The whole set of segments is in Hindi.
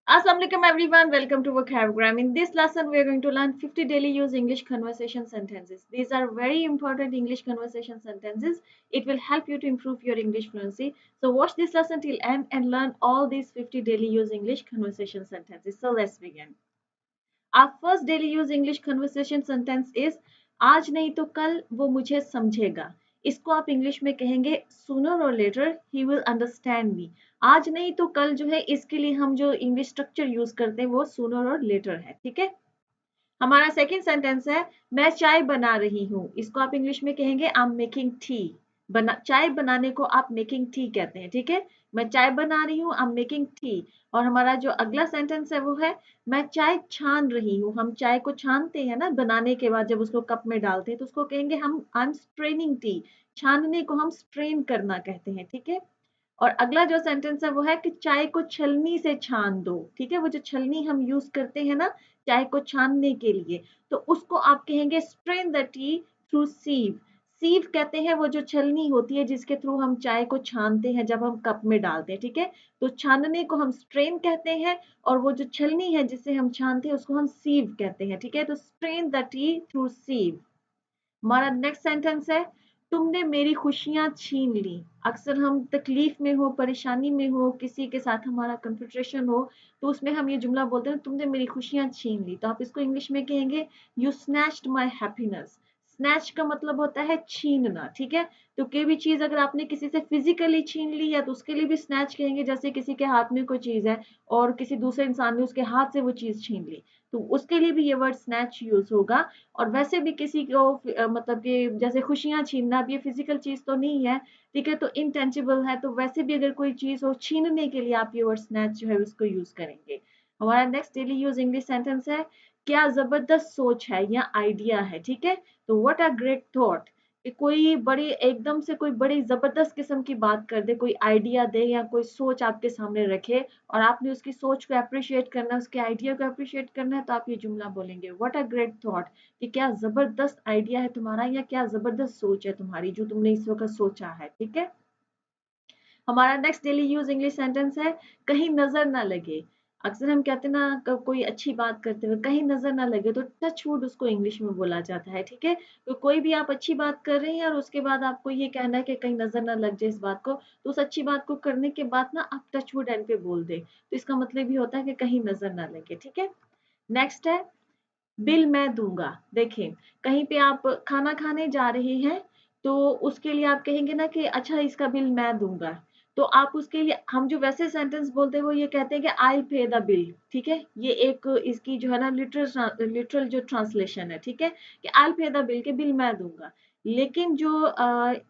Assalamualaikum everyone, welcome to Vocabgram. In this lesson, we are going to learn 50 daily use English conversation sentences. These are very important English conversation sentences. It will help you to improve your English fluency. So watch this lesson till end and learn all these 50 daily use English conversation sentences. So let's begin. Our first daily use English conversation sentence is आज नहीं तो कल वो मुझे समझेगा. इसको आप इंग्लिश में कहेंगे sooner or later he will understand me. आज नहीं तो कल जो है इसके लिए हम जो इंग्लिश स्ट्रक्चर यूज करते हैं वो sooner or later है. ठीक है. हमारा सेकंड सेंटेंस है मैं चाय बना रही हूँ. इसको आप इंग्लिश में कहेंगे आई एम मेकिंग टी. चाय बनाने को आप मेकिंग टी कहते हैं. ठीक है. मैं चाय बना रही हूँ, आई एम मेकिंग टी. और हमारा जो अगला सेंटेंस है वो है मैं चाय छान रही हूँ. हम चाय को छानते हैं ना बनाने के बाद, जब उसको कप में डालते हैं तो उसको कहेंगे हम आई एम स्ट्रेनिंग टी. छानने को हम स्ट्रेन करना कहते हैं. ठीक है. और अगला जो सेंटेंस है वो है कि चाय को छलनी से छान दो. ठीक है. वो जो छलनी हम यूज करते हैं ना चाय को छानने के लिए, तो उसको आप कहेंगे स्ट्रेन द टी थ्रू सीव. सीव कहते हैं वो जो छलनी होती है जिसके थ्रू हम चाय को छानते हैं जब हम कप में डालते हैं. ठीक है. तो छानने को हम स्ट्रेन कहते हैं और वो जो छलनी है जिससे हम छानते हैं उसको हम सीव कहते हैं. ठीक है. तो स्ट्रेन द टी थ्रू सीव. हमारा नेक्स्ट सेंटेंस है तुमने मेरी खुशियां छीन ली. अक्सर हम तकलीफ में हो, परेशानी में हो, किसी के साथ हमारा कन्फ्रंटेशन हो, तो उसमें हम ये जुमला बोलते हैं तुमने मेरी खुशियां छीन ली. तो आप इसको इंग्लिश में कहेंगे you snatched my happiness. Snatch का मतलब होता है छीनना. ठीक है. तो कोई भी चीज अगर आपने किसी से फिजिकली छीन ली है तो उसके लिए भी स्नैच कहेंगे. जैसे किसी के हाथ में कोई चीज है और किसी दूसरे इंसान ने उसके हाथ से वो चीज छीन ली, तो उसके लिए भी ये वर्ड स्नैच यूज होगा. और वैसे भी किसी को मतलब कि जैसे खुशियां छीनना, अब ये फिजिकल चीज तो नहीं है. ठीक है. तो इनटेंजिबल है, तो वैसे भी अगर कोई चीज हो छीनने के लिए आप ये वर्ड स्नैच जो है उसको यूज करेंगे. हमारा next daily use English sentence है क्या जबरदस्त सोच है या आइडिया है. ठीक है. तो व्हाट अ ग्रेट थॉट. कि कोई बड़ी एकदम से कोई बड़ी जबरदस्त किस्म की बात कर दे, कोई आइडिया दे या कोई सोच आपके सामने रखे और आपने उसकी सोच को अप्रिशिएट करना है, उसके आइडिया को अप्रिशिएट करना है, तो आप ये जुमला बोलेंगे व्हाट अ ग्रेट थॉट. कि क्या जबरदस्त आइडिया है तुम्हारा या क्या जबरदस्त सोच है तुम्हारी जो तुमने इस वक्त सोचा है. ठीक है. हमारा next daily use English sentence है कहीं नजर ना लगे. अक्सर हम कहते हैं ना कोई अच्छी बात करते हुए कहीं नजर ना लगे, तो टच वुड उसको इंग्लिश में बोला जाता है. ठीक है. तो कोई भी आप अच्छी बात कर रहे हैं और उसके बाद आपको ये कहना है कि कहीं नजर ना लग जाए इस बात को, तो उस अच्छी बात को करने के बाद ना आप टच वुड एंड पे बोल दे, तो इसका मतलब ये होता है कि कहीं नजर ना लगे. ठीक है. नेक्स्ट है बिल मैं दूंगा. देखें, कहीं पे आप खाना खाने जा रहे हैं तो उसके लिए आप कहेंगे ना कि अच्छा इसका बिल मैं दूंगा. तो आप उसके लिए हम जो वैसे सेंटेंस बोलते हैं वो ये कहते हैं कि आई पे द बिल. ठीक है. ये एक इसकी जो है ना लिटरल लिटरल जो ट्रांसलेशन है. ठीक है. कि आई पे द बिल के बिल मैं दूंगा. लेकिन जो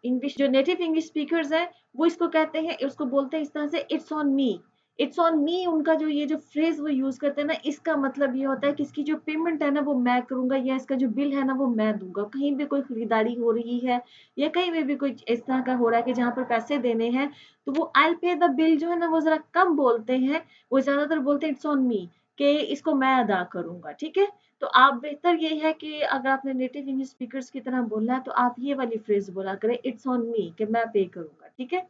इंग्लिश जो नेटिव इंग्लिश स्पीकर्स है वो इसको कहते हैं, उसको बोलते हैं इस तरह से it's on me. It's on me उनका जो ये जो फ्रेज वो यूज करते हैं ना, इसका मतलब ये होता है कि इसकी जो पेमेंट है ना वो मैं करूंगा या इसका जो बिल है ना वो मैं दूंगा. कहीं भी कोई खरीदारी हो रही है या कहीं पे भी कोई इस तरह का हो रहा है कि जहां पर पैसे देने हैं, तो वो आई पे द बिल जो है ना वो जरा कम बोलते हैं. वो ज्यादातर बोलते हैं इट्स ऑन मी, कि इसको मैं अदा करूंगा. ठीक है. तो आप बेहतर ये है कि अगर आपने नेटिव इंग्लिश स्पीकर्स की तरह बोलना है तो आप ये वाली फ्रेज बोला करें इट्स ऑन मी, कि मैं पे करूंगा. ठीक है.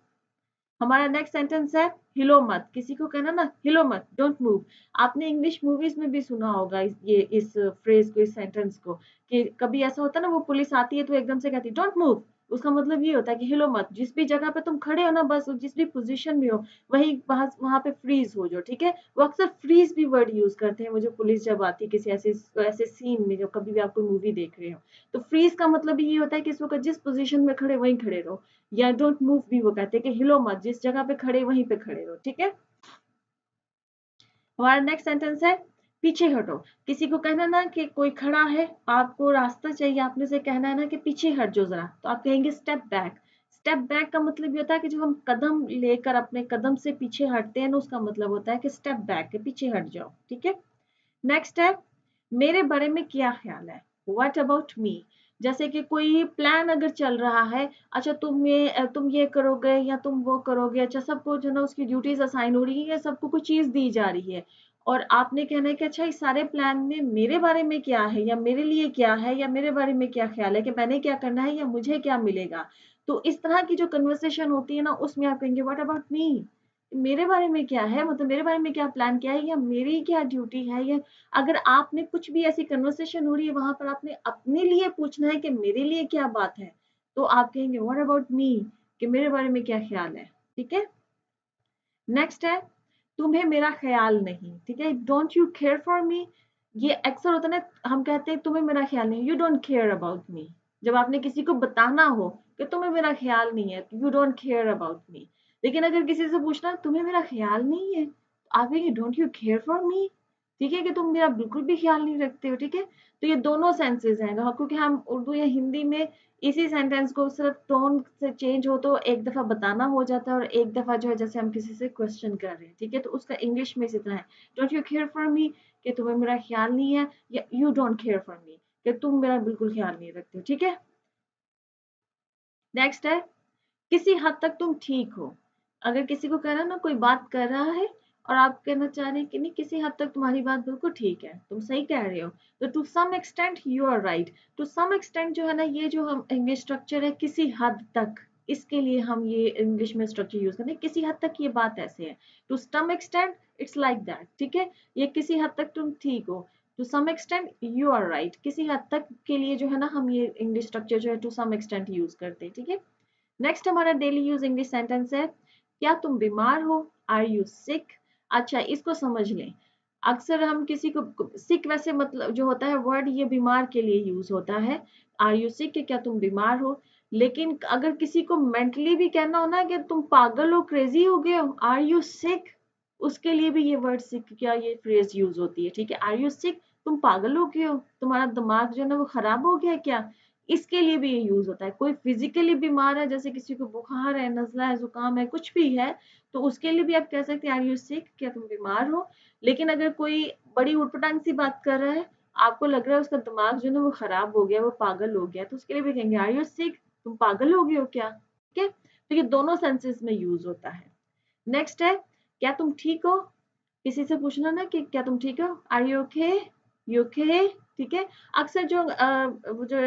हमारा नेक्स्ट सेंटेंस है हिलो मत. किसी को कहना ना हिलो मत, डोंट मूव. आपने इंग्लिश मूवीज में भी सुना होगा इस फ्रेज को, इस सेंटेंस को, कि कभी ऐसा होता है ना वो पुलिस आती है तो एकदम से कहती है डोंट मूव. उसका मतलब ये होता है कि हिलो मत. जिस भी जगह पे तुम खड़े हो ना, बस जिस भी पोजीशन में हो वही वहां वहां पे फ्रीज हो जाओ. ठीक है. वो अक्सर फ्रीज भी वर्ड यूज करते हैं वो जो पुलिस जब आती है किसी ऐसे ऐसे सीन में, जब कभी भी आप कोई मूवी देख रहे हो. तो फ्रीज का मतलब ये होता है कि इस वक्त जिस पोजीशन में खड़े वहीं खड़े रहो. या डोंट मूव भी वो कहते हैं कि हिलो मत, जिस जगह पे खड़े वहीं पे खड़े रहो. ठीक है. हमारा नेक्स्ट सेंटेंस है पीछे हटो. किसी को कहना ना कि कोई खड़ा है, आपको रास्ता चाहिए, आपने से कहना है ना कि पीछे हट जाओ जरा, तो आप कहेंगे स्टेप बैक. स्टेप बैक का मतलब ये होता है कि जब हम कदम लेकर अपने कदम से पीछे हटते हैं ना, उसका मतलब होता है कि स्टेप बैक, के पीछे हट जाओ. ठीक है. नेक्स्ट है मेरे बारे में क्या ख्याल है. What about me. जैसे कि कोई प्लान अगर चल रहा है, अच्छा तुम ये करोगे या तुम वो करोगे, अच्छा सबको जो ना उसकी ड्यूटीज असाइन हो रही है, सबको कुछ चीज दी जा रही है और आपने कहना है कि अच्छा इस सारे प्लान में मेरे बारे में क्या है या मेरे लिए क्या है या मेरे बारे में क्या ख्याल है कि मैंने क्या करना है या मुझे क्या मिलेगा. तो इस तरह की जो कन्वर्सेशन होती है ना उसमें आप कहेंगे व्हाट अबाउट मी. मेरे बारे में क्या है, मतलब मेरे बारे में क्या प्लान किया है, या मेरी क्या ड्यूटी है, या अगर आपने कुछ भी ऐसी कन्वर्सेशन हो रही है वहां पर आपने अपने लिए पूछना है कि मेरे लिए क्या बात है, तो आप कहेंगे व्हाट अबाउट मी, कि मेरे बारे में क्या ख्याल है। ठीक है। नेक्स्ट है तुम्हें मेरा ख्याल नहीं। ठीक है, don't you care for me. ये अक्सर होता है ना, हम कहते हैं तुम्हें मेरा ख्याल नहीं, you don't care about me. जब आपने किसी को बताना हो कि तुम्हें मेरा ख्याल नहीं है, you don't care about me. लेकिन अगर किसी से पूछना तुम्हें मेरा ख्याल नहीं है, तो आप कहेंगे don't you care for me. ठीक है, कि तुम मेरा बिल्कुल भी ख्याल नहीं रखते हो। ठीक है, तो ये दोनों सेंसेस हैं, क्योंकि हम उर्दू या हिंदी में इसी सेंटेंस को सिर्फ टोन से चेंज हो तो एक दफा बताना हो जाता है, और एक दफा जो है जैसे हम किसी से क्वेश्चन कर रहे हैं। ठीक है, तो उसका इंग्लिश में इसी तरह है, don't you care for me, कि तुम्हें मेरा ख्याल नहीं है, या you don't care for me, कि तुम मेरा बिल्कुल ख्याल नहीं रखते हो। ठीक है। नेक्स्ट है किसी हद तक तुम ठीक हो। अगर किसी को कहना ना कोई बात कर रहा है और आप कहना चाह रहे हैं कि नहीं किसी हद तक तुम्हारी बात बिल्कुल ठीक है, तुम सही कह रहे हो, तो to some extent you are right. To some extent जो है ना, ये जो हम इंग्लिश स्ट्रक्चर है किसी हद तक, इसके लिए हम ये इंग्लिश में स्ट्रक्चर यूज करते हैं, किसी हद तक ये बात ऐसे है। To some extent it's like that. ठीक है, ये किसी हद तक तुम ठीक हो, to some extent you are right, किसी हद तक के लिए जो है ना हम ये इंग्लिश स्ट्रक्चर जो है टू सम एक्सटेंट यूज करते हैं। ठीक है। नेक्स्ट हमारा डेली यूज इंग्लिश सेंटेंस है क्या तुम बीमार हो, आर यू सिक। अच्छा, इसको समझ लें। अक्सर हम किसी को सिक, वैसे मतलब जो होता है वर्ड ये बीमार के लिए यूज होता है, आर यू सिक, क्या तुम बीमार हो। लेकिन अगर किसी को मेंटली भी कहना हो ना कि तुम पागल हो, क्रेजी हो गए हो, आर यू सिक, उसके लिए भी ये वर्ड सिक, क्या ये फ्रेज यूज होती है। ठीक है, आर यू सिक, तुम पागल हो गए हो, तुम्हारा दिमाग जो है ना वो खराब हो गया है क्या, इसके लिए भी ये यूज होता है। कोई फिजिकली बीमार है, जैसे किसी को बुखार है, नजला है, जुकाम है, कुछ भी है, तो उसके लिए भी आप कह सकते हैं आर यू सिक, क्या तुम बीमार हो। लेकिन अगर कोई बड़ी उटपटांग सी बात कर रहा है, आपको लग रहा है उसका दिमाग जो है ना वो खराब हो गया, वो पागल हो गया, तो उसके लिए भी कहेंगे आर यू सिक, तुम पागल हो गए हो क्या। ठीक है, तो ये दोनों सेंसेस में यूज होता है। नेक्स्ट है क्या तुम ठीक हो। किसी से पूछना ना कि क्या तुम ठीक हो, are you okay, you okay. ठीक है, अक्सर जो जो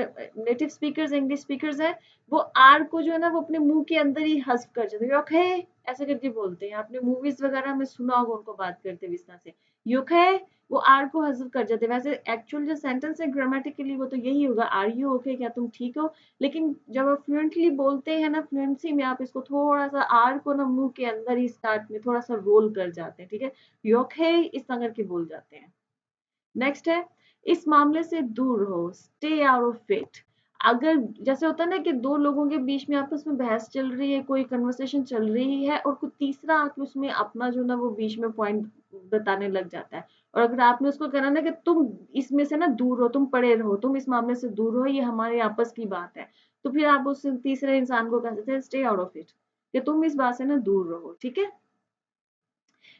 नेटिव स्पीकर्स, इंग्लिश स्पीकर्स हैं, वो आर को जो है ना वो अपने मुंह के अंदर ही हस्फ कर जाते हैं, ओके ऐसे करके बोलते हैं। आपने मूवीज वगैरह में सुना होगा उनको बात करते हुए इस तरह से, यू ओके, वो आर को हस्फ कर जाते हैं। वैसे एक्चुअल जो सेंटेंस है ग्रामेटिकली वो तो यही होगा, आर यू ओके, क्या तुम ठीक हो। लेकिन जब आप फ्लुएंटली बोलते हैं ना, फ्लुएंसी में आप इसको थोड़ा सा आर को ना मुंह के अंदर ही स्टार्ट में थोड़ा सा रोल कर जाते हैं। ठीक है, योखे इस तरह करके बोल जाते हैं। नेक्स्ट है इस मामले से दूर हो, स्टे आउट ऑफ इट। अगर जैसे होता है ना कि दो लोगों के बीच में आपस में बहस चल रही है, कोई कन्वर्सेशन चल रही है, और कोई तीसरा आके उसमें अपना जो ना वो बीच में पॉइंट बताने लग जाता है, और अगर आपने उसको कहना ना कि तुम इसमें से ना दूर हो, तुम पड़े रहो, तुम इस मामले से दूर हो, ये हमारे आपस की बात है, तो फिर आप उस तीसरे इंसान को कह सकते हैं स्टे आउट ऑफ इट, कि तुम इस बात से ना दूर रहो। ठीक है।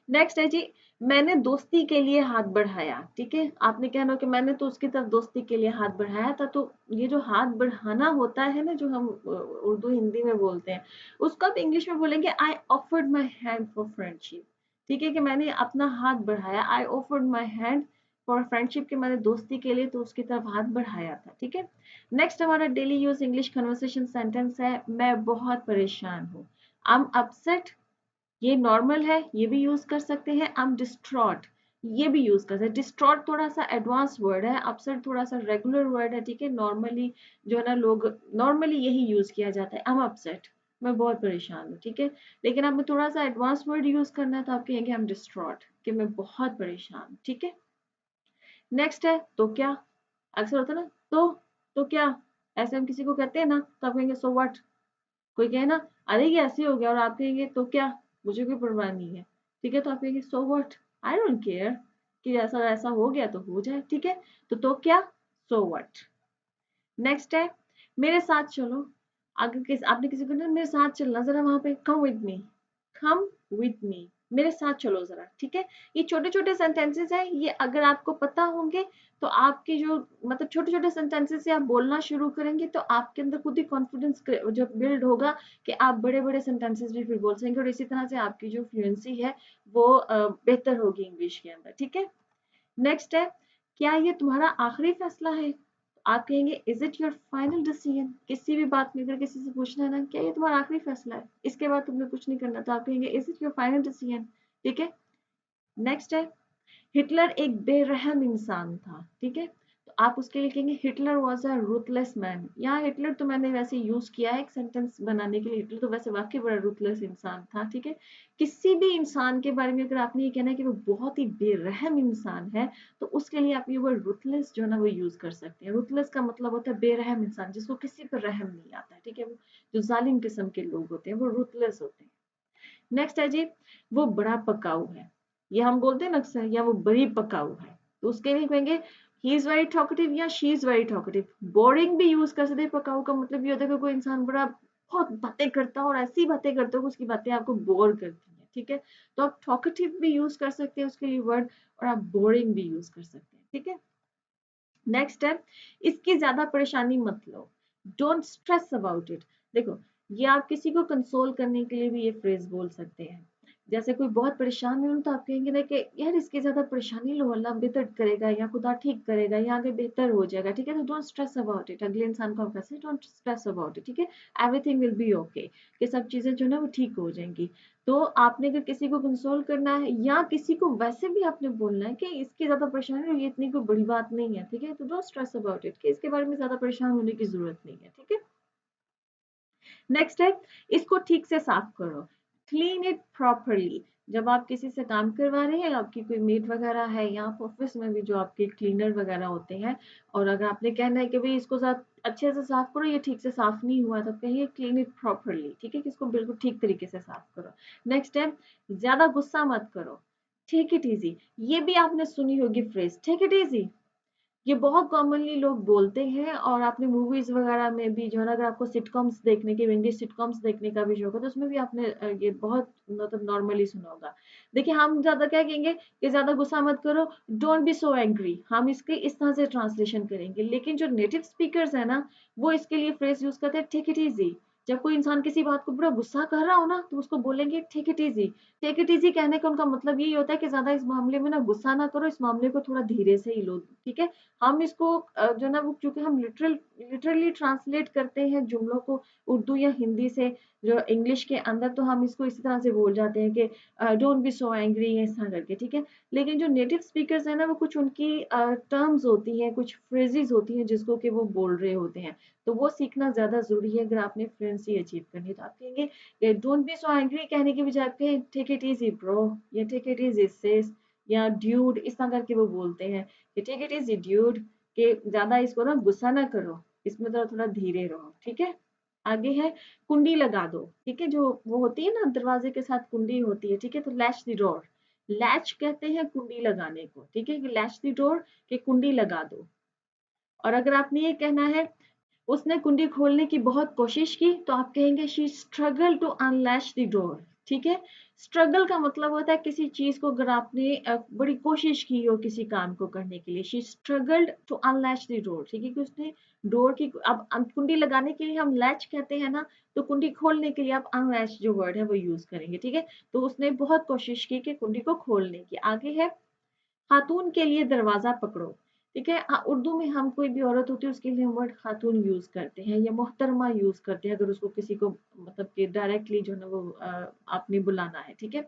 नेक्स्ट है जी मैंने दोस्ती के लिए हाथ बढ़ाया। ठीक है, आपने कहना कि मैंने तो उसकी तरफ दोस्ती के लिए हाथ बढ़ाया था, तो ये जो हाथ बढ़ाना होता है ना, जो हम उर्दू हिंदी में बोलते हैं, उसको आप इंग्लिश में बोलेंगे I offered my hand for friendship. ठीक है, कि मैंने अपना हाथ बढ़ाया, I offered my hand for friendship, के मैंने दोस्ती के लिए तो उसकी तरफ हाथ बढ़ाया था। ठीक है। नेक्स्ट हमारा daily use English conversation sentence है मैं बहुत परेशान हूँ। आई एम अपसेट, ये नॉर्मल है, ये भी यूज कर सकते हैं। आई एम डिस्ट्रॉट, ये भी यूज कर सकते हैं। डिस्ट्रॉट थोड़ा सा एडवांस वर्ड है, अपसेट थोड़ा सा रेगुलर वर्ड है। ठीक है, नॉर्मली जो है ना लोग नॉर्मली यही यूज किया जाता है, आई एम अपसेट, मैं बहुत परेशान हूँ। ठीक है, लेकिन आपने थोड़ा सा एडवांस वर्ड यूज करना है तो आप कहेंगे आई एम डिस्ट्रॉट, कि मैं बहुत परेशान हूँ। ठीक है। नेक्स्ट है तो क्या। अक्सर होता है ना तो क्या, ऐसे हम किसी को कहते हैं ना तो आप कहेंगे सो व्हाट। कोई कहे ना अरे ये ऐसे हो गया, और आप कहेंगे तो क्या, मुझे कोई परवाह नहीं है। ठीक है, तो आप कहेंगे so what, I don't care, कि ऐसा ऐसा हो गया तो हो जाए। ठीक है, तो क्या, सो व्हाट। नेक्स्ट है मेरे साथ चलो। अगर आपने किसी को ना मेरे साथ चलना जरा वहां पे, come with me, come with me, मेरे साथ चलो जरा। ठीक है, ये छोटे छोटे सेंटेंसेस हैं, ये अगर आपको पता होंगे तो आपके जो मतलब छोटे छोटे सेंटेंसेस से आप बोलना शुरू करेंगे तो आपके अंदर खुद ही कॉन्फिडेंस जो बिल्ड होगा कि आप बड़े बड़े सेंटेंसेस भी फिर बोल सकेंगे, और इसी तरह से आपकी जो फ्लुएंसी है वो बेहतर होगी इंग्लिश के अंदर। ठीक है। नेक्स्ट है क्या ये तुम्हारा आखिरी फैसला है। आप कहेंगे is it your final decision. किसी भी बात में अगर किसी से पूछना है ना, क्या ये तुम्हारा आखिरी फैसला है, इसके बाद तुमने कुछ नहीं करना, तो आप कहेंगे is it your final decision. ठीक है। नेक्स्ट है, हिटलर एक बेरहम इंसान था। ठीक है, तो आप उसके लिए कहेंगे Hitler was a ruthless man. यहाँ हिटलर तो मैंने वैसे यूज किया है एक सेंटेंस बनाने के लिए, हिटलर तो वैसे वाकई बड़ा रूथलेस इंसान था। ठीक है, किसी भी इंसान के बारे में अगर आपने ये कहना है कि वो बहुत ही बेरहम इंसान है, तो उसके लिए आप ये वर्ड रूथलेस जो है ना वो यूज कर सकते हैं। रूथलेस का मतलब होता है बेरहम इंसान, जिसको किसी पर रहम नहीं आता है। ठीक है, वो जो जालिम किस्म के लोग होते हैं वो रूथलेस होते हैं। नेक्स्ट है जी, वो बड़ा पकाऊ है। ये हम बोलते हैं ना अक्सर, या वो बड़ी पकाऊ है, तो उसके लिए कहेंगे ही इज वेरी टॉकेटिव या she is very talkative. Boring भी यूज कर सकते हैं। पकाऊ का मतलब ये होता है कि कोई इंसान बड़ा बहुत बातें करता है और ऐसी बातें करता है कि उसकी बातें आपको बोर करती हैं। ठीक है, तो आप टॉकेटिव भी यूज कर सकते हैं उसके लिए वर्ड, और आप बोरिंग भी यूज कर सकते हैं। ठीक है। नेक्स्ट है, इसकी ज्यादा परेशानी मत लो। Don't stress about it. देखो, ये आप किसी को कंसोल करने के लिए भी ये फ्रेज बोल सकते हैं। जैसे कोई बहुत परेशान है तो आप कहेंगे ना कि यार इसकी ज्यादा परेशानी लो, अल्लाह बेहतर करेगा या खुदा ठीक करेगा या आगे बेहतर हो जाएगा। ठीक है, तो डोंट स्ट्रेस अबाउट इट। अगले इंसान को आप कैसे डोंट स्ट्रेस अबाउट इट। ठीक है, एवरीथिंग विल बी ओके, कि सब चीजें जो है ना वो ठीक हो जाएंगी। तो आपने अगर किसी को कंसोल करना है या किसी को वैसे भी आपने बोलना है कि इसकी ज्यादा परेशानी है, ये इतनी कोई बड़ी बात नहीं है। ठीक है, तो डोंट स्ट्रेस अबाउट इट, कि इसके बारे में ज्यादा परेशान होने की जरूरत नहीं है। ठीक है। नेक्स्ट है, इसको ठीक से साफ करो। Clean it properly. जब आप किसी से काम करवा रहे हैं, आपकी कोई मेड वगैरह है या आप ऑफिस में भी जो आपके क्लीनर वगैरह होते हैं, और अगर आपने कहना है कि भाई इसको साथ अच्छे से साफ करो, ये ठीक से साफ नहीं हुआ, तो कहिए क्लीन इट प्रॉपरली। ठीक है, कि इसको बिल्कुल ठीक तरीके से साफ करो। नेक्स्ट है, ज्यादा गुस्सा मत करो। Take it easy. ये भी आपने सुनी होगी फ्रेज, टेक इट इजी। ये बहुत कॉमनली लोग बोलते हैं, और आपने मूवीज वगैरह में भी जो है ना, अगर आपको सिटकॉम्स देखने के, इंग्लिश सिटकॉम्स देखने का भी शौक है, तो उसमें भी आपने ये बहुत मतलब नॉर्मली सुना होगा। देखिए, हम ज्यादा क्या कहेंगे कि ज्यादा गुस्सा मत करो, डोंट बी सो एंग्री। हम इसके इस तरह से ट्रांसलेशन करेंगे, लेकिन जो नेटिव स्पीकर्स है ना, वो इसके लिए फ्रेज यूज करते हैं टेक इट इजी। जब कोई इंसान किसी बात को बड़ा गुस्सा कर रहा हो ना, तो उसको बोलेंगे take it easy. Take it easy कहने का उनका मतलब यही होता है कि ज्यादा इस मामले में ना गुस्सा ना करो, इस मामले को थोड़ा धीरे से ही लो। ठीक है, हम इसको जो ना वो, क्योंकि हम लिटरली ट्रांसलेट करते हैं जुमलों को उर्दू या हिंदी से जो इंग्लिश के अंदर, तो हम इसको इसी तरह से बोल जाते हैं कि डोंट बी सो एंग्री, इस तरह करके। ठीक है, लेकिन जो नेटिव स्पीकर्स है ना, वो कुछ उनकी टर्म्स होती हैं, कुछ फ्रेजेस होती हैं जिसको कि वो बोल रहे होते हैं, तो वो सीखना ज्यादा जरूरी है अगर आपने फ्लुएंसी अचीव करनी है। तो आप कहेंगे डोंट बी सो एंग्री कहने के बजाय आप कहें टेक इट इजी ब्रो, या टेक इट इजी सिस, या ड्यूड, इस तरह करके वो बोलते हैं कि टेक इट इजी ड्यूड, कि ज्यादा इसको ना गुस्सा ना करो, इसमें थोड़ा थोड़ा धीरे रहो। ठीक है। आगे है, कुंडी लगा दो। ठीक है, जो वो होती है ना दरवाजे के साथ कुंडी होती है। ठीक है, तो लैच द डोर। लैच कहते हैं कुंडी लगाने को। ठीक है, कि लैच द डोर, कि कुंडी लगा दो। और अगर आपने ये कहना है उसने कुंडी खोलने की बहुत कोशिश की, तो आप कहेंगे she struggle to unlatch the door. ठीक है, स्ट्रगल का मतलब होता है किसी चीज को अगर आपने बड़ी कोशिश की हो किसी काम को करने के लिए, she struggled to unlatch the door. ठीक है, कि उसने डोर की, अब कुंडी लगाने के लिए हम लैच कहते हैं ना, तो कुंडी खोलने के लिए आप अनलैच जो वर्ड है वो यूज करेंगे। ठीक है, तो उसने बहुत कोशिश की कि कुंडी को खोलने की। आगे है, खातून के लिए दरवाजा पकड़ो। ठीक है, उर्दू में हम कोई भी औरत होती है उसके लिए हम वर्ड खातून यूज करते हैं या मोहतरमा यूज करते हैं, अगर उसको किसी को मतलब कि डायरेक्टली जो है वो आपने बुलाना है। ठीक है,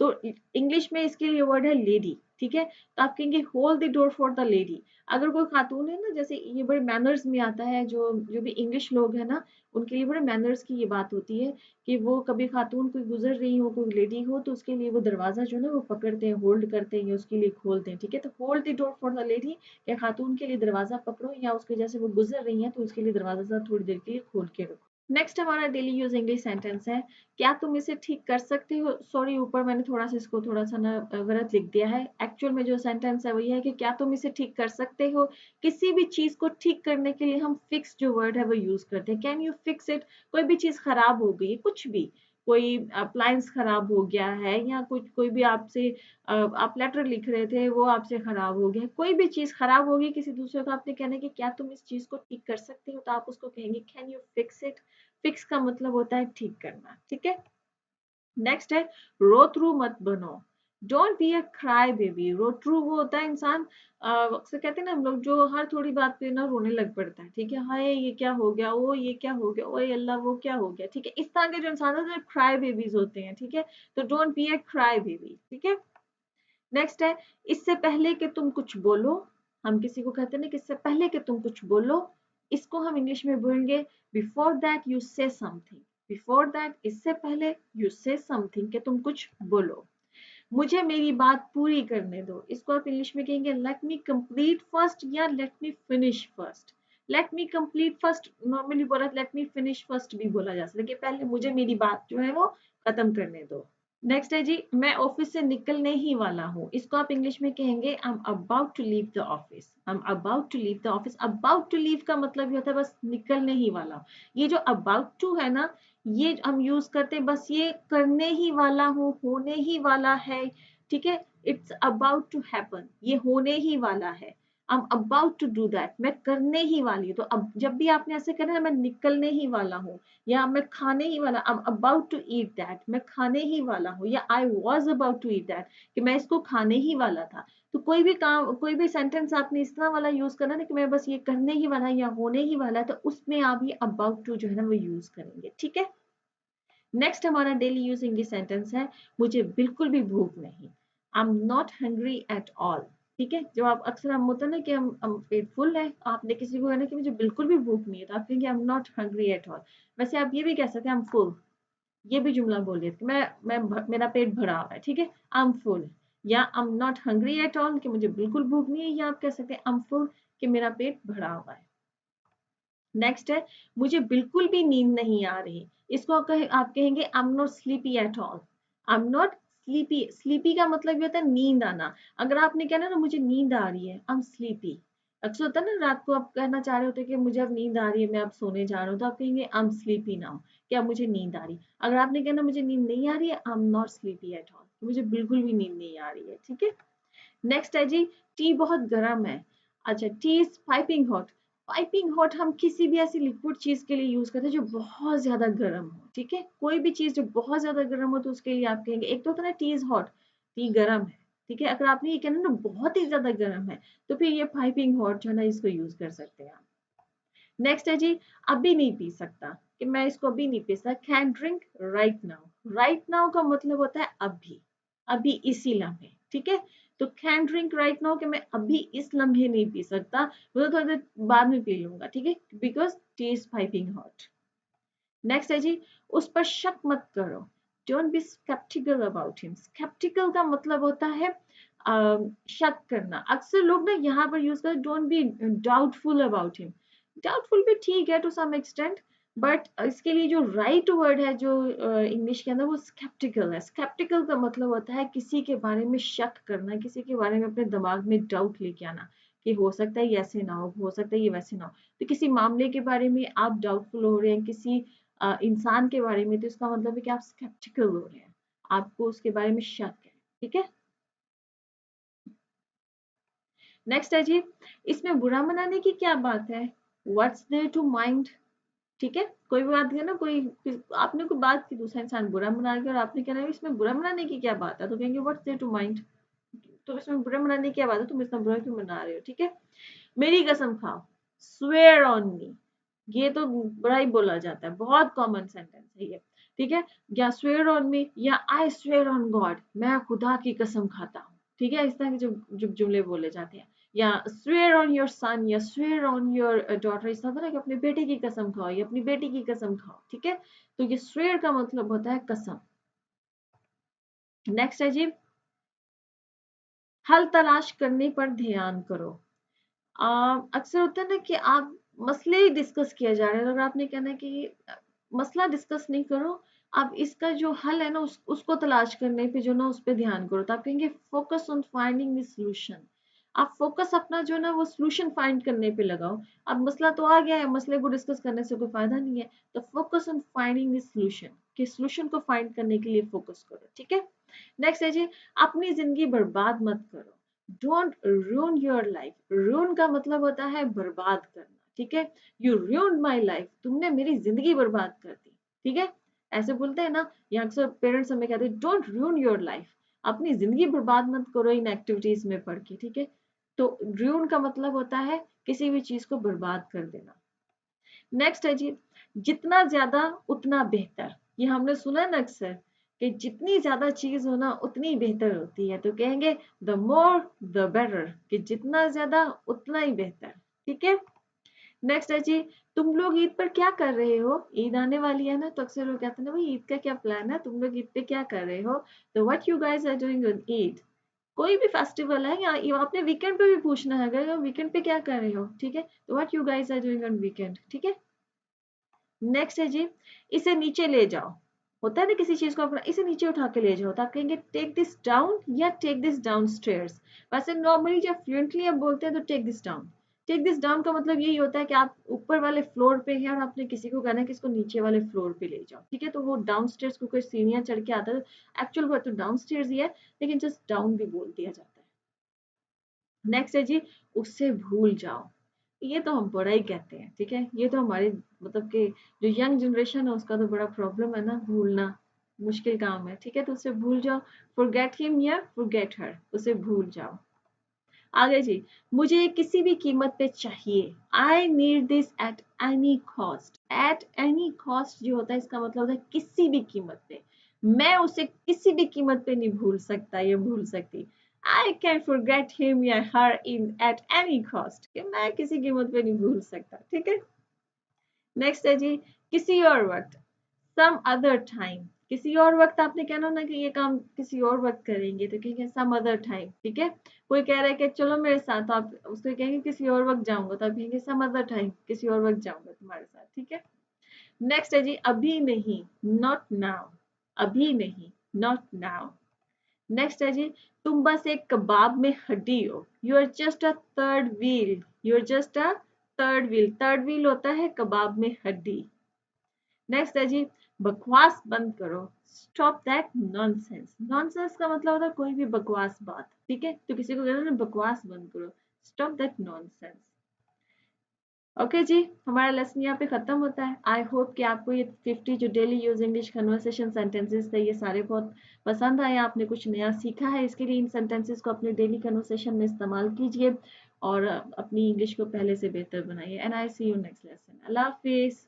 तो इंग्लिश में इसके लिए वर्ड है लेडी। ठीक है, तो आप कहेंगे hold the door for the lady. अगर कोई खातून है ना, जैसे ये बड़े मैनर्स में आता है, जो जो भी इंग्लिश लोग है ना, उनके लिए बड़े मैनर्स की ये बात होती है कि वो कभी खातून कोई गुजर रही हो, कोई लेडी हो, तो उसके लिए वो दरवाजा जो है ना वो पकड़ते हैं, होल्ड करते हैं या उसके लिए खोलते हैं। ठीक है, तो hold the door for the lady, या खातून के लिए दरवाजा पकड़ो, या उसके जैसे वो गुजर रही हैं तो उसके लिए दरवाजा थोड़ी देर के लिए खोल के रखो। नेक्स्ट हमारा डेली यूज इंग्लिश सेंटेंस है, क्या तुम इसे ठीक कर सकते हो। सॉरी, ऊपर मैंने थोड़ा सा इसको थोड़ा सा ना गलत लिख दिया है। एक्चुअल में जो सेंटेंस है वही है कि क्या तुम इसे ठीक कर सकते हो। किसी भी चीज को ठीक करने के लिए हम फिक्स जो वर्ड है वो यूज करते हैं। Can you fix it. कोई भी चीज खराब हो गई, कुछ भी, कोई अप्लायंस खराब हो गया है, या कुछ कोई भी आपसे आप लेटर लिख रहे थे वो आपसे खराब हो गया, कोई भी चीज खराब होगी किसी दूसरे को, आपने कहना है कि क्या तुम इस चीज को ठीक कर सकते हो, तो आप उसको कहेंगे can you fix it. Fix का मतलब होता है ठीक करना। ठीक है। नेक्स्ट है, रो थ्रू मत बनो। Don't be a cry baby. रो ट्रू वो होता है इंसान अक्सर कहते हैं ना हम लोग, जो हर थोड़ी बात पे ना रोने लग पड़ता है, ठीक है, हाय ये क्या हो गया, ओ ये क्या हो गया, ओए अल्लाह वो क्या हो गया, ठीक है, इस तरह के जो इंसान होते हैं क्राई बेबीज होते हैं, ठीक है। तो don't be a cry baby, ठीक है। नेक्स्ट है, इससे पहले कि तुम कुछ बोलो। हम किसी को कहते हैं ना कि इससे पहले कि तुम कुछ बोलो, इसको हम इंग्लिश में बोलेंगे बिफोर दैट यू से समथिंग। बिफोर दैट, इससे पहले, यू से समथिंग, कि तुम कुछ बोलो। मुझे मेरी बात पूरी करने दो, इसको आप इंग्लिश में कहेंगे लेट मी कंप्लीट फर्स्ट या let me finish first. Let me complete first normally बोला, लेट मी फिनिश फर्स्ट भी बोला जा सकता है कि पहले मुझे मेरी बात जो है वो खत्म करने दो। नेक्स्ट है जी, मैं ऑफिस से निकलने ही वाला हूँ, इसको आप इंग्लिश में कहेंगे I am about to leave the office. I am about to leave the office. About to leave का मतलब ये होता है बस निकलने ही वाला। ये जो अबाउट टू है ना, ये हम यूज करते हैं बस ये करने ही वाला हूँ, होने ही वाला है, ठीक है। इट्स अबाउट टू हैपन, ये होने ही वाला है। I am about to do that, मैं करने ही वाली हूँ। तो अब जब भी आपने ऐसे करना है, मैं निकलने ही वाला हूँ, या मैं खाने ही वाला, I am about to eat that, मैं खाने ही वाला हूँ, या I was about to eat that, कि मैं इसको खाने ही वाला था। तो कोई भी काम, कोई भी सेंटेंस आपने इस तरह वाला यूज करना ना कि मैं बस ये करने ही वाला है या होने ही वाला है, तो उसमें आप ये अबाउट टू जो है ना वो यूज करेंगे, ठीक है। नेक्स्ट हमारा डेली यूज इंग्लिश सेंटेंस है, मुझे बिल्कुल भी भूख नहीं। आई am not hungry at all, ठीक है। जब आप अक्सर हम होता है ना कि हम पेट फुल है, आपने किसी को कहना कि मुझे बिल्कुल भी भूख नहीं है, तो आप कहेंगे I am not hungry at all. वैसे आप ये भी कह सकते हैं आई एम फुल, ये भी जुमला बोलिए कि मेरा पेट भरा हुआ है, ठीक है, आई एम फुल। या I am not hungry at all कि मुझे बिल्कुल भूख नहीं है, या आप कह सकते हैं आई एम फुल कि मेरा पेट भरा हुआ है। नेक्स्ट है, मुझे बिल्कुल भी नींद नहीं आ रही, इसको आप कहेंगे I am not sleepy at all. I am not sleepy, sleepy का मतलब ये होता है नींद आना। अगर आपने कहना ना मुझे नींद आ रही है, आई एम स्लीपी। अक्सर होता है ना रात को आप कहना चाह रहे होते कि मुझे अब नींद आ रही है, मैं अब सोने जा रहा हूँ, तो आप कहेंगे आई एम स्लीपी नाउ, क्या मुझे नींद आ रही। अगर आपने कहना मुझे नींद नहीं आ रही है, I am not sleepy at all, मुझे बिल्कुल भी नींद नहीं आ रही है, ठीक है। नेक्स्ट है जी, टी बहुत गर्म है। अच्छा, T is piping hot. Piping hot हम किसी भी ऐसी लिक्विड चीज के लिए यूज करते हैं जो बहुत ज्यादा गर्म हो, ठीक है। कोई भी चीज जो बहुत ज्यादा गर्म हो तो उसके लिए आप कहेंगे, एक तो होता है ना टी इज हॉट, टी गर्म है, ठीक है। अगर आपने ये कहना ना बहुत ही ज्यादा गर्म है, तो फिर ये पाइपिंग हॉट जो है ना इसको यूज कर सकते हैं आप। नेक्स्ट है जी, अभी नहीं पी सकता, कि मैं इसको अभी नहीं पी सकता, can drink right now. Right now का मतलब होता है अभी, अभी इसी लम्हे, ठीक है। तो कैन ड्रिंक राइट नाउ कि मैं अभी इस लम्हे नहीं पी सकता, वो तो थोड़ी देर बाद में पी लूंगा, ठीक है, because tea is piping hot. Next है जी, उस पर शक मत करो। Don't be skeptical about him. Skeptical का मतलब होता है शक करना। अक्सर लोग ना यहाँ पर यूज करते don't be doubtful about him. Doubtful भी ठीक है टू सम एक्सटेंट, बट इसके लिए जो राइट वर्ड है जो इंग्लिश के अंदर वो स्केप्टिकल है। स्केप्टिकल का मतलब होता है किसी के बारे में शक करना, किसी के बारे में अपने दिमाग में डाउट लेके आना कि हो सकता है ये ऐसे ना हो सकता है ये वैसे ना हो। तो किसी मामले के बारे में आप डाउटफुल हो रहे हैं, किसी इंसान के बारे में, तो इसका मतलब है कि आप स्केप्टिकल हो रहे हैं, आपको उसके बारे में शक है, ठीक है। नेक्स्ट है जी, इसमें बुरा मनाने की क्या बात है। व्हाट्स देयर टू माइंड, ठीक है। कोई भी बात है ना, कोई आपने कोई बात की, दूसरा इंसान बुरा मना गया और आपने कहना है इसमें बुरा मनाने की क्या बात है, तो कहेंगे व्हाट्स देयर टू माइंड, तो इसमें बुरा मनाने की क्या बात है, तुम इतना बुरा क्यों मना रहे हो, ठीक है। मेरी कसम खाओ, स्वेयर ऑन मी, ये तो बड़ा ही बोला जाता है, बहुत कॉमन सेंटेंस है ये, ठीक है। या स्वेयर ऑन मी, या आई स्वेयर ऑन गॉड, मैं खुदा की कसम खाता हूँ, ठीक है। इस तरह के जो जुमले बोले जाते हैं। या स्वेयर ऑन योर सन, या स्वेयर ऑन योर डॉटर, इस तरह कि अपने बेटे की कसम खाओ या अपनी बेटी की कसम खाओ, ठीक है। तो ये स्वेयर का मतलब होता है कसम। नेक्स्ट है जी, हल तलाश करने पर ध्यान करो। अक्सर होता है ना कि आप मसले डिस्कस किया जा रहा है और आपने कहना है कि मसला डिस्कस नहीं करो, आप इसका जो हल है ना उसको तलाश करने पे जो ना उस पे ध्यान करो, तो आप कहेंगे focus on finding the solution. आप फोकस अपना जो ना वो सॉल्यूशन फाइंड करने पे लगाओ। अब मसला तो आ गया है, मसले को डिस्कस करने से कोई फायदा नहीं है, तो focus on finding the solution, कि सॉल्यूशन को फाइंड करने के लिए फोकस करो, ठीक है। नेक्स्ट है जी, अपनी जिंदगी बर्बाद मत करो। Don't ruin your life. Ruin का मतलब होता है बर्बाद करना, ठीक है। यू रून्ड माई लाइफ, तुमने मेरी जिंदगी बर्बाद कर दी, ठीक है। ऐसे बोलते हैं ना, या अक्सर पेरेंट्स हमें कहते हैं डोंट रून योर लाइफ, अपनी जिंदगी बर्बाद मत करो इन एक्टिविटीज में पढ़ के, ठीक है। तो ड्रून का मतलब होता है किसी भी चीज को बर्बाद कर देना। नेक्स्ट है जी, जितना ज्यादा उतना बेहतर। ये हमने सुना है ना अक्सर कि जितनी ज्यादा चीज हो ना उतनी बेहतर होती है, तो कहेंगे द मोर द बेटर, कि जितना ज्यादा उतना ही बेहतर, ठीक है। नेक्स्ट है जी, तुम लोग ईद पर क्या कर रहे हो? ईद आने वाली है ना, तो अक्सर लोग कहते हैं ना भाई ईद का क्या प्लान है, तुम लोग ईद पे क्या कर रहे हो? तो what you guys are doing on Eid. कोई भी फेस्टिवल है, या आपने वीकेंड पे भी पूछना है, अगर वीकेंड पे क्या कर रहे हो, ठीक है। तो what you guys are doing on weekend, ठीक है। नेक्स्ट है जी, इसे नीचे ले जाओ। होता है ना किसी चीज को अपना, इसे नीचे उठा के ले जाओ, तो आप कहेंगे टेक दिस डाउन या टेक दिस डाउन स्टेयर्स। वैसे नॉर्मली जब फ्लुएंटली आप बोलते हैं तो take this down. Take this down का मतलब यही होता है कि आप ऊपर वाले फ्लोर पे हैं और आपने किसी को कहना है कि इसको नीचे वाले फ्लोर पे ले जाओ, ठीक है। तो वो डाउन स्टेयर्स को कोई सीढ़ियां चढ़ के आता है, एक्चुअल वर्ड तो डाउन स्टेयर्स ही है, लेकिन जस्ट डाउन भी बोल दिया जाता है। नेक्स्ट है जी, उससे भूल जाओ। ये तो हम बड़ा ही कहते हैं, ठीक है। ये तो हमारी मतलब कि जो यंग जनरेशन है उसका तो बड़ा प्रॉब्लम है ना, भूलना मुश्किल काम है, ठीक है। तो उसे भूल जाओ, फॉरगेट हिम या फॉरगेट हर, उसे भूल जाओ। आगे जी, मुझे ये किसी भी कीमत पे चाहिए। I need this at any cost. At any cost जो होता है इसका मतलब होता है किसी भी कीमत पे। मैं उसे किसी भी कीमत पे नहीं भूल सकता या भूल सकती। आई कैन फॉरगेट हिम या हर इन एट एनी कॉस्ट, कि मैं किसी कीमत पे नहीं भूल सकता, ठीक है। नेक्स्ट है जी, किसी और वक्त, सम अदर टाइम। किसी और वक्त आपने कहना ना कि ये काम किसी और वक्त करेंगे, तो कहेंगे सम अदर टाइम, ठीक है। कोई कह रहा है कि चलो मेरे साथ, तो आप उसको कहेंगे किसी और वक्त जाऊंगा, तो आप कहेंगे सम अदर टाइम, किसी और वक्त जाऊंगा तुम्हारे साथ, ठीक है। नेक्स्ट है जी, अभी नहीं, नॉट नाउ। अभी नहीं, नॉट नाउ। नेक्स्ट है जी, तुम बस एक कबाब में हड्डी हो। You are just a third wheel. You are just a third wheel. Third wheel होता है कबाब में हड्डी। नेक्स्ट है जी, बकवास बंद करो। Stop that nonsense. नॉनसेंस का मतलब होता है कोई भी बकवास बात, ठीक है। तो किसी को कहना है बकवास बंद करो, स्टॉप दैट नॉनसेंस। ओके जी, हमारा लेसन यहाँ पे खत्म होता है। आई होप कि आपको ये 50 जो daily use English conversation sentences थे ये सारे बहुत पसंद आए, आपने कुछ नया सीखा है। इसके लिए इन सेंटेंसेस को अपने डेली कन्वर्सेशन में इस्तेमाल कीजिए और अपनी इंग्लिश को पहले से बेहतर बनाइए। And I see you next lesson. Allah Hafiz.